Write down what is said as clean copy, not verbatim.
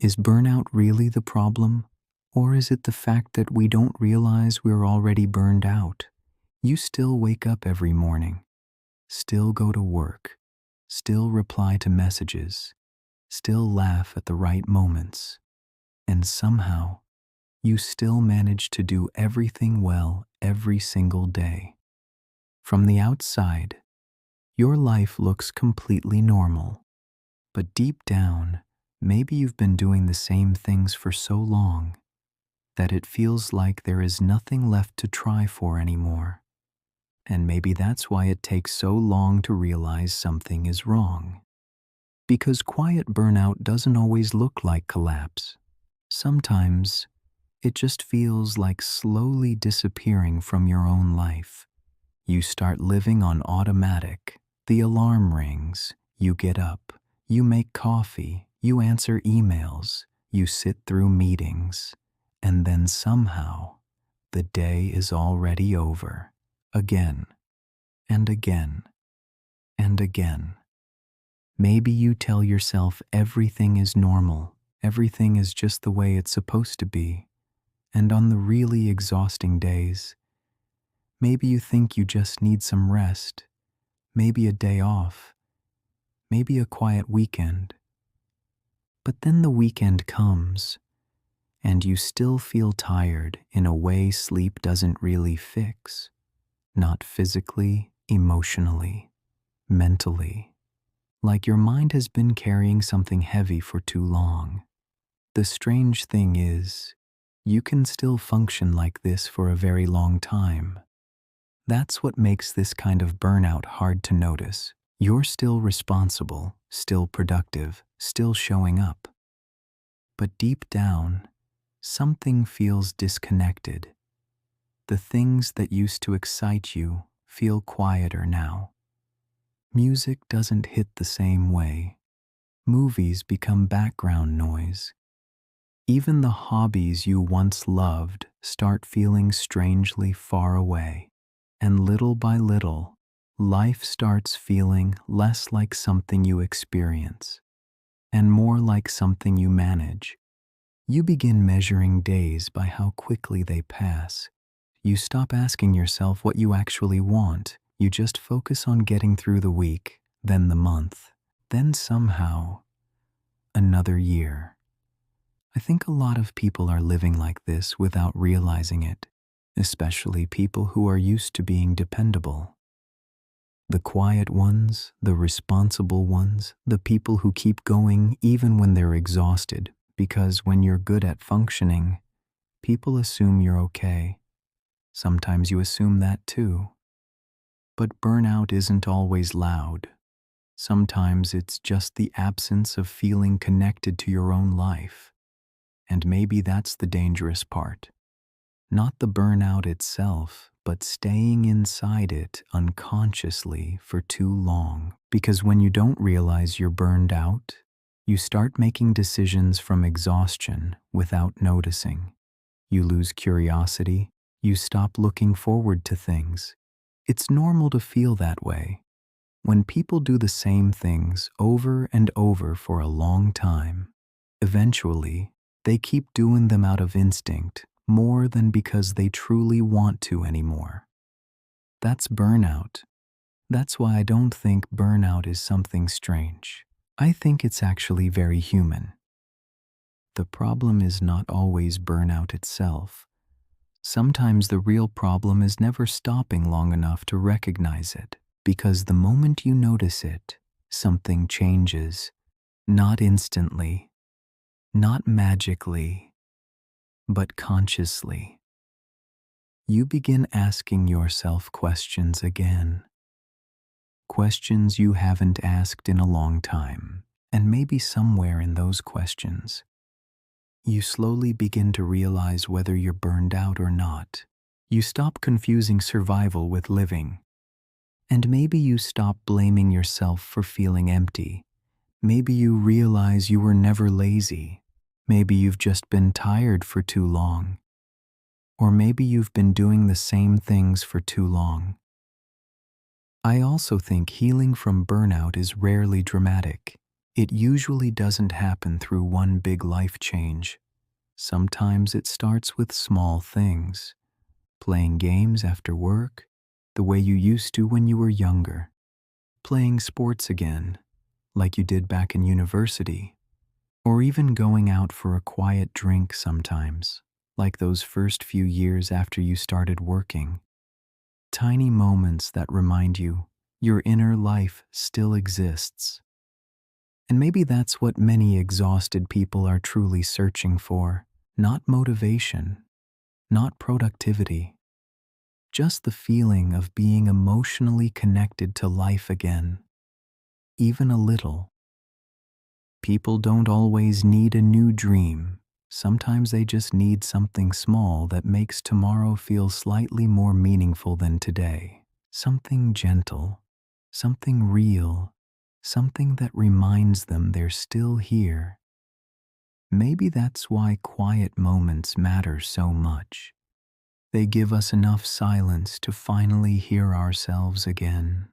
Is burnout really the problem? Or is it the fact that we don't realize we're already burned out? You still wake up every morning, still go to work, still reply to messages, still laugh at the right moments, and somehow you still manage to do everything well every single day. From the outside, your life looks completely normal, but deep down, maybe you've been doing the same things for so long that it feels like there is nothing left to try for anymore. And maybe that's why it takes so long to realize something is wrong. Because quiet burnout doesn't always look like collapse. Sometimes it just feels like slowly disappearing from your own life. You start living on automatic. The alarm rings, you get up, you make coffee, you answer emails, you sit through meetings, and then somehow the day is already over. Again, and again, and again. Maybe you tell yourself everything is normal, everything is just the way it's supposed to be. And on the really exhausting days, maybe you think you just need some rest, maybe a day off, maybe a quiet weekend. But then the weekend comes, and you still feel tired in a way sleep doesn't really fix. Not physically, emotionally, mentally. Like your mind has been carrying something heavy for too long. The strange thing is, you can still function like this for a very long time. That's what makes this kind of burnout hard to notice. You're still responsible, still productive, still showing up. But deep down, something feels disconnected. The things that used to excite you feel quieter now. Music doesn't hit the same way. Movies become background noise. Even the hobbies you once loved start feeling strangely far away. And little by little, life starts feeling less like something you experience and more like something you manage. You begin measuring days by how quickly they pass. You stop asking yourself what you actually want. You just focus on getting through the week, then the month, then somehow another year. I think a lot of people are living like this without realizing it, especially people who are used to being dependable. The quiet ones, the responsible ones, the people who keep going even when they're exhausted, because when you're good at functioning, people assume you're okay. Sometimes you assume that too. But burnout isn't always loud. Sometimes it's just the absence of feeling connected to your own life. And maybe that's the dangerous part. Not the burnout itself, but staying inside it unconsciously for too long. Because when you don't realize you're burned out, you start making decisions from exhaustion without noticing. You lose curiosity. You stop looking forward to things. It's normal to feel that way. When people do the same things over and over for a long time, eventually, they keep doing them out of instinct more than because they truly want to anymore. That's burnout. That's why I don't think burnout is something strange. I think it's actually very human. The problem is not always burnout itself. Sometimes the real problem is never stopping long enough to recognize it, because the moment you notice it, something changes. Not instantly, not magically, but consciously. You begin asking yourself questions again. Questions you haven't asked in a long time, and maybe somewhere in those questions, you slowly begin to realize whether you're burned out or not. You stop confusing survival with living. And maybe you stop blaming yourself for feeling empty. Maybe you realize you were never lazy. Maybe you've just been tired for too long. Or maybe you've been doing the same things for too long. I also think healing from burnout is rarely dramatic. It usually doesn't happen through one big life change. Sometimes it starts with small things, playing games after work, the way you used to when you were younger, playing sports again, like you did back in university, or even going out for a quiet drink sometimes, like those first few years after you started working. Tiny moments that remind you your inner life still exists. And maybe that's what many exhausted people are truly searching for. Not motivation, not productivity, just the feeling of being emotionally connected to life again, even a little. People don't always need a new dream. Sometimes they just need something small that makes tomorrow feel slightly more meaningful than today. Something gentle, something real, something that reminds them they're still here. Maybe that's why quiet moments matter so much. They give us enough silence to finally hear ourselves again.